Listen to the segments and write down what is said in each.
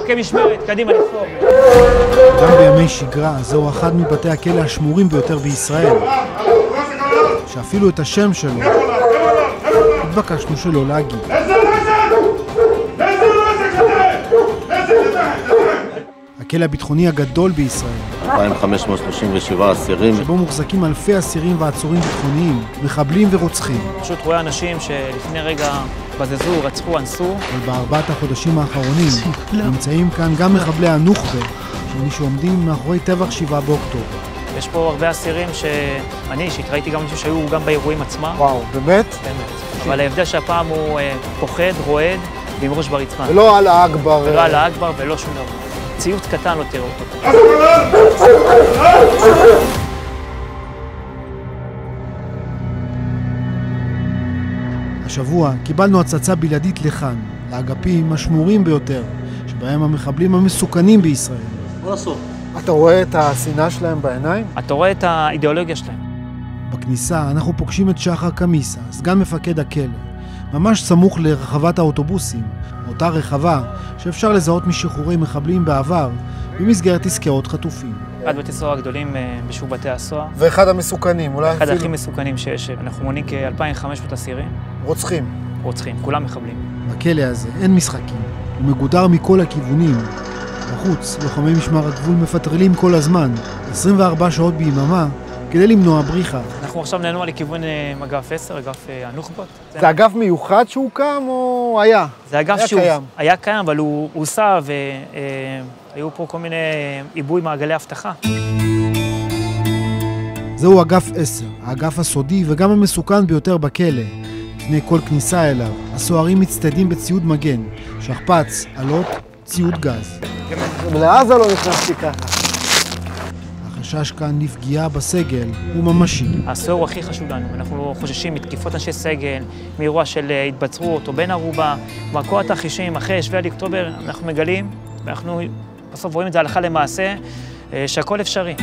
מפקד משמרת, קדימה לספור. גם בימי שגרה, זהו אחד מבתי הכלא השמורים ביותר בישראל, שאפילו את השם שלו התבקשנו שלא להגיד. הכלא הביטחוני הגדול בישראל, 2,537 אסירים, שבו מוחזקים אלפי אסירים ועצורים ביטחוניים, מחבלים ורוצחים. פשוט רואה אנשים שלפני רגע בזזו, רצחו, אנסו. ובארבעת החודשים האחרונים נמצאים כאן גם מחבלי הנוח'בה, שעומדים מאחורי טבח 7 באוקטובר. יש פה הרבה אסירים שאני אישית ראיתי גם אנשים שהיו גם באירועים עצמם. וואו, באמת? באמת. אבל ההבדל שהפעם הוא פוחד, רועד ועם ראש ברצפה. ולא על האכבר. ולא על האכבר ולא שום דבר. ציוץ קטן לא תראו אותו. השבוע קיבלנו הצצה בלעדית לכאן, לאגפים השמורים ביותר, שבהם המחבלים המסוכנים בישראל. בוא לעשות. אתה רואה את השנאה שלהם בעיניים? אתה רואה את האידיאולוגיה שלהם. בכניסה אנחנו פוגשים את שחר קמיסה, סגן מפקד הכלא, ממש סמוך לרחבת האוטובוסים, אותה רחבה שאפשר לזהות משחרורי מחבלים בעבר במסגרת עסקאות חטופים. אחד בתי סוהר הגדולים בשוק בתי הסוהר. ואחד המסוכנים, אולי אחד הכי מסוכנים שיש. אנחנו מונים כ-2,500 אסירים. רוצחים. רוצחים, כולם מחבלים. בכלא הזה אין משחקים, הוא מגודר מכל הכיוונים. בחוץ, לוחמי משמר הגבול מפטרלים כל הזמן, 24 שעות ביממה, כדי למנוע בריחה. אנחנו עכשיו נענו לכיוון אגף 10, אגף הנוח'בות. זה אגף מיוחד שהוקם או היה? זה אגף שהוא היה קיים, אבל הוא הוסב והיו פה כל מיני עיבוי מעגלי אבטחה. זהו אגף 10, האגף הסודי וגם המסוכן ביותר בכלא. לפני כל כניסה אליו, הסוהרים מצטיידים בציוד מגן, שכפ"ץ, אלות, ציוד גז. לעזה לא נכנסתי ככה. החשש כאן לפגיעה בסגל הוא ממשי. הסוהר הוא הכי חשוב לנו. אנחנו חוששים מתקיפות אנשי סגל, מאירוע של התבצרות או בן ערובה. כל התרחישים אחרי 7 באוקטובר אנחנו מגלים, ואנחנו בסוף רואים את זה הלכה למעשה, שהכל אפשרי.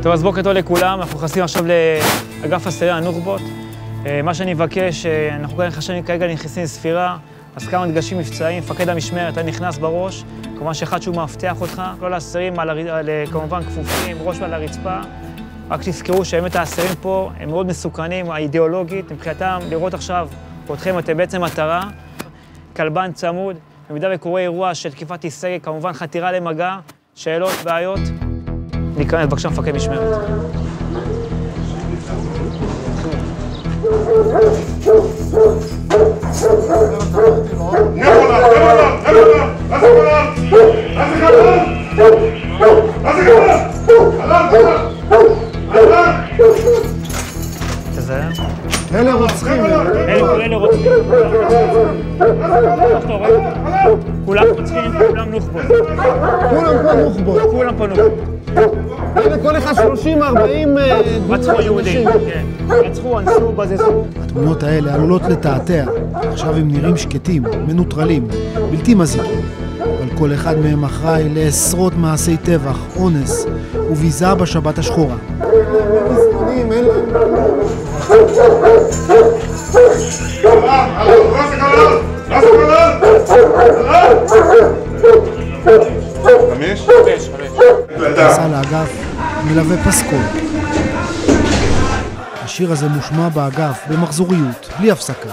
טוב, אז בוקר טוב לכולם. אנחנו נכנסים עכשיו לאגף אסירי הנוח'בות. מה שאני מבקש, אנחנו כרגע נכנסים לספירה, אז כמה דגשים מבצעיים, מפקד המשמרת, אני נכנס בראש, כמובן שאחד שהוא מאבטח אותך, לא לאסירים, כמובן כפופים, ראש על הרצפה. רק תזכרו שבאמת האסירים פה הם מאוד מסוכנים, האידיאולוגית, מבחינתם לראות עכשיו אותכם אתם בעצם מטרה, כלבן צמוד, במידה וקורה אירוע של תקיפת איש סגל, כמובן חתירה למגע, שאלות, בעיות, ניכנס, בבקשה מפקד משמרת. אלה רוצחים. אלה רוצחים. כולם רוצחים, כולם נוח'בות. כולם פה נוח'בות. כולם פה נוח'בות. כל אחד 30-40 רצחו יהודים, כן. רצחו, אנסו, בזזו. התמונות האלה עלולות לתעתע. עכשיו הם נראים שקטים, מנוטרלים, בלתי מזיקים. אבל כל אחד מהם אחראי לעשרות מעשי טבח, אונס וביזה בשבת השחורה. כניסה לאגף מלווה פסקול. השיר הזה מושמע באגף במחזוריות, בלי הפסקה.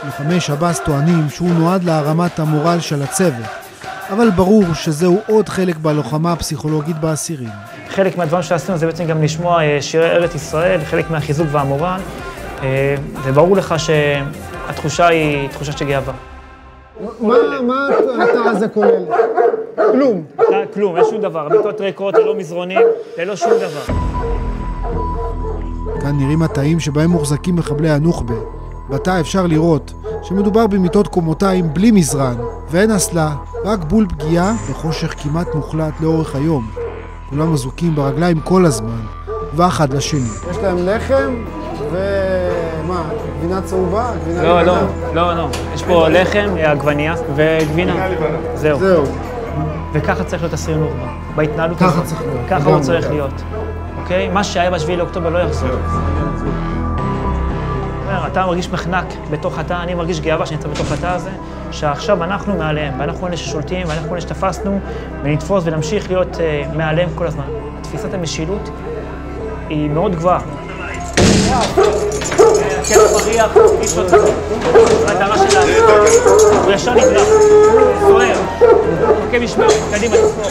לוחמי שב"ס טוענים שהוא נועד להרמת המורל של הצוות, אבל ברור שזהו עוד חלק בלוחמה הפסיכולוגית באסירים. חלק מהדברים שעשינו זה בעצם גם לשמוע שירי ארץ ישראל, חלק מהחיזוק והמורל, וברור לך שהתחושה היא תחושה של גאווה. מה אתה הזה כולל? כלום. כלום, אין שום דבר. מיטות ריקות, ללא מזרונים, ללא שום דבר. כאן נראים התאים שבהם מוחזקים מחבלי הנוח'בה. בתא אפשר לראות שמדובר במיטות קומותיים בלי מזרן, ואין אסלה, רק בול פגיעה וחושך כמעט מוחלט לאורך היום. כולם אזוקים ברגליים כל הזמן, ואחד לשני. יש להם לחם ומה? גבינה צהובה? לא. יש פה לחם, עגבנייה וגבינה. זהו. וככה צריך להיות אסיר נוח'בה. בהתנהלות הזאת. ככה הוא צריך להיות. אוקיי? מה שהיה ב7 לאוקטובר לא יחזור. אתה מרגיש מחנק בתוך התא, אני מרגיש גאווה שאני נמצא בתוך התא הזה, שעכשיו אנחנו מעליהם, ואנחנו אלה ששולטים, ואנחנו אלה שתפסנו, ונתפוס ונמשיך להיות מעליהם כל הזמן. תפיסת המשילות היא מאוד גבוהה. כן, מריח, איש עוד הדרה של העצמם, הוא ישר נדלק, סוער, מכה משמרת, קדימה תסמוך.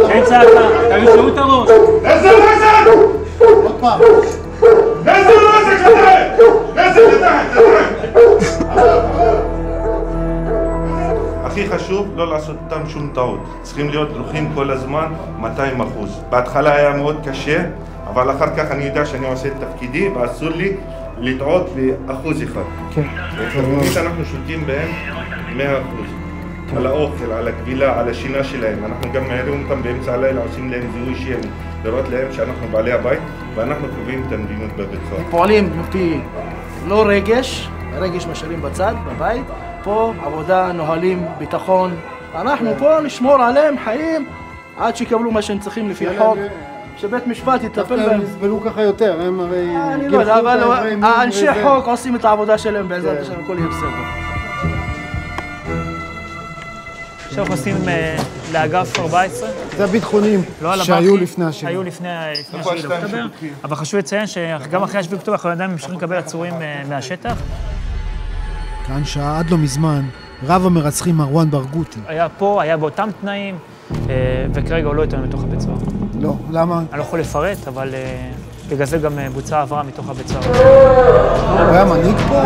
אין צעקה, תביאו שאו את הראש. נזל! נזל! עוד פעם. נזל! נזל! נזל! הכי חשוב לא לעשות אותם שום טעות. צריכים להיות דרוכים כל הזמן 200%. בהתחלה היה מאוד קשה, אבל אחר כך אני יודע שאני עושה את תפקידי ואסור לי לטעות ב1%. כן. תמיד אנחנו שולטים בהם 100%. על האוכל, על הגבילה, על השינה שלהם. אנחנו גם מעירים אותם באמצע הלילה, עושים להם זיהוי שמי, לראות להם שאנחנו בעלי הבית ואנחנו קובעים את המדיניות בבית סוהר. פועלים לפי לא רגש, רגש משאירים בצד, בבית. פה עבודה, נוהלים, ביטחון. אנחנו פה נשמור עליהם חיים עד שיקבלו מה שהם צריכים לפי החוק. שבית משפט יטפל בהם. הם יסבלו ככה יותר, הם הרי... אני לא יודע, אבל האנשי חוק עושים את העבודה שלהם בעזרת השם, הכל יהיה בסדר. עכשיו אנחנו עושים לאגף 14. זה הביטחוניים שהיו לפני השני. שהיו לפני 7 באוקטובר, אבל חשוב לציין שגם אחרי 7 באוקטובר אנחנו עדיין ממשיכים לקבל עצורים מהשטח. כאן שעה עד לא מזמן, רב המרצחים מרואן ברגותי. היה פה, היה באותם תנאים, וכרגע הוא לא איתנו מתוך הבית סוהר. לא, למה? אני לא יכול לפרט, אבל בגלל זה גם בוצעה העברה מתוך הבית סוהר. הוא היה מנהיג פה?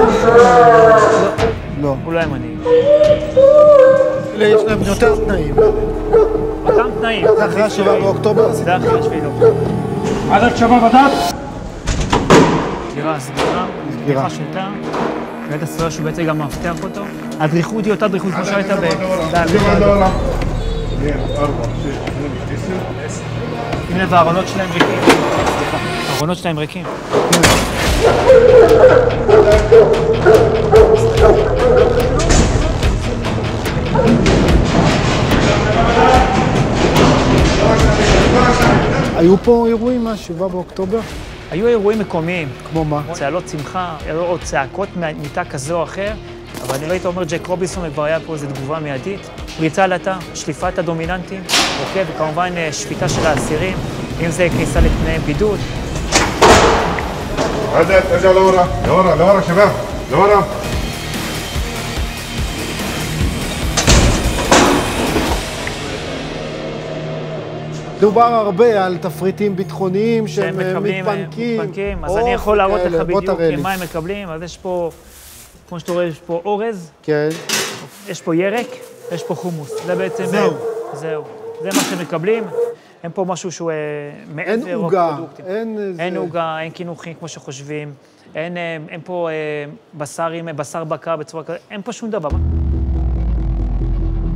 לא. הוא לא היה מנהיג. יש להם יותר תנאים. אותם תנאים. זה אחרי 7 באוקטובר? זה אחרי 7 באוקטובר. עד שבא בדת? סגירה, סגירה של תא. בית הסוהר שהוא בעצם גם מאבטח אותו. הדריכות היא אותה דריכות כמו שהייתה שים לב, הארונות שלהם ריקים. הארונות שלהם ריקים. היו פה אירועים מה-7 באוקטובר? היו אירועים מקומיים. כמו מה? צהלות שמחה, או צעקות מתא כזה או אחר, אבל אני לא הייתי אומר ג'ק רובינסון, כבר היה פה איזו תגובה מיידית. פריצה לתא, שליפת הדומיננטים, אוקיי, וכמובן שפיטה של האסירים, אם זה כניסה לתנאי בידוד. עדת, תרجع لورا, لورا, لورا شباب, لورا. דובר הרבה על תפריטים ביטחוניים שהם מתפנקים. אז אני יכול להראות לך בדיוק מה הם מקבלים. אז יש פה, כמו שאתה רואה, יש פה אורז. כן. יש פה ירק, יש פה חומוס. זה בעצם... זהו. זהו. זה מה שהם מקבלים. אין פה משהו שהוא מעבר... אין עוגה. אין עוגה, אין קינוחים כמו שחושבים. אין פה בשר בקר בצורה כזאת. אין פה שום דבר.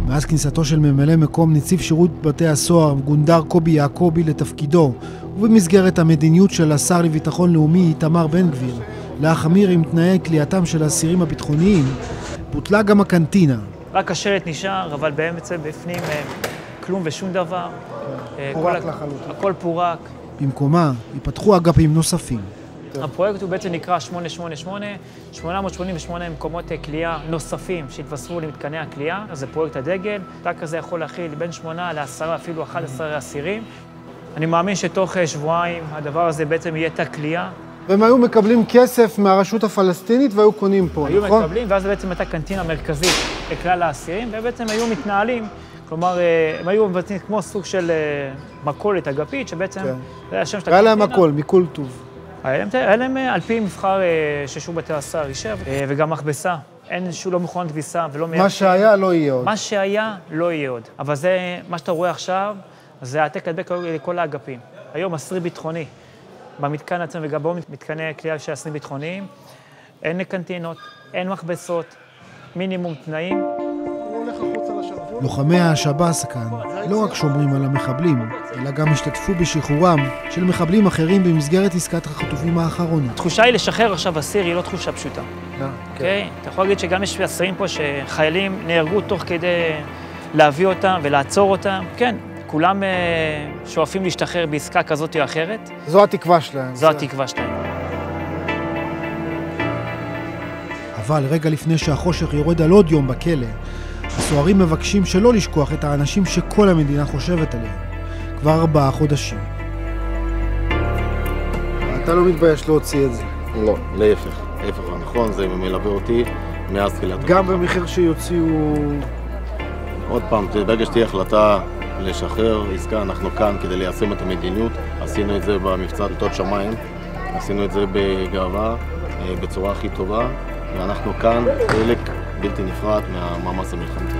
מאז כניסתו של ממלא מקום נציב שירות בתי הסוהר גונדר קובי יעקובי לתפקידו, ובמסגרת המדיניות של השר לביטחון לאומי איתמר בן גביר, להחמיר עם תנאי כליאתם של האסירים הביטחוניים, בוטלה גם הקנטינה. רק השלט נשאר, אבל בעצם בפנים כלום ושום דבר. פורק לחלוטין. הכל פורק. במקומה ייפתחו אגפים נוספים. הפרויקט הוא בעצם נקרא 888, 888 מקומות כליאה נוספים שהתווספו למתקני הכליאה, אז זה פרויקט הדגל. תא כזה יכול להכיל בין 8 ל10, אפילו 11 אסירים. אני מאמין שתוך שבועיים הדבר הזה בעצם יהיה תא כליאה. והם היו מקבלים כסף מהרשות הפלסטינית והיו קונים פה, נכון? היו מקבלים, ואז בעצם הייתה קנטינה מרכזית לכלל האסירים, ובעצם היו מתנהלים, כלומר, הם היו מבצעים כמו סוג של מכולת אגפית, שבעצם זה השם של הקנטינה. היה להם הכל, מכל טוב. היה להם על פי מבחר ששירות בתי הסוהר יישב, וגם מכבסה. אין שהוא לא מכונת כביסה ולא... מה שהיה לא יהיה עוד. מה שהיה לא יהיה עוד. אבל זה, מה שאתה רואה עכשיו, זה העתק הדבק לכל האגפים. היום אסיר ביטחוני, במתקן עצמם וגם במתקני כליאה של אסירים ביטחוניים, אין קנטינות, אין מכבסות, מינימום תנאים. לוחמי השב"ס כאן לא רק שומרים על המחבלים, אלא גם השתתפו בשחרורם של מחבלים אחרים במסגרת עסקת החטופים האחרונה. התחושה היא לשחרר עכשיו אסיר היא לא תחושה פשוטה. אוקיי? אתה יכול להגיד שגם יש אסירים פה שחיילים נהרגו תוך כדי להביא אותם ולעצור אותם. כן, כולם שואפים להשתחרר בעסקה כזאת או אחרת. זו התקווה שלהם. זו התקווה שלהם. אבל רגע לפני שהחושך יורד על עוד יום בכלא, הסוהרים מבקשים שלא לשכוח את האנשים שכל המדינה חושבת עליהם. כבר 4 חודשים. אתה לא מתבייש להוציא את זה? לא, להפך. להפך הנכון, זה מלווה אותי מאז תחילת. גם במחיר שיוציאו... עוד פעם, ברגע שתהיה החלטה לשחרר עסקה, אנחנו כאן כדי ליישם את המדיניות. עשינו את זה במבצע דלתות שמיים, עשינו את זה בגאווה, בצורה הכי טובה, ואנחנו כאן חלק בלתי נפרד מהמאמץ המלחמתי.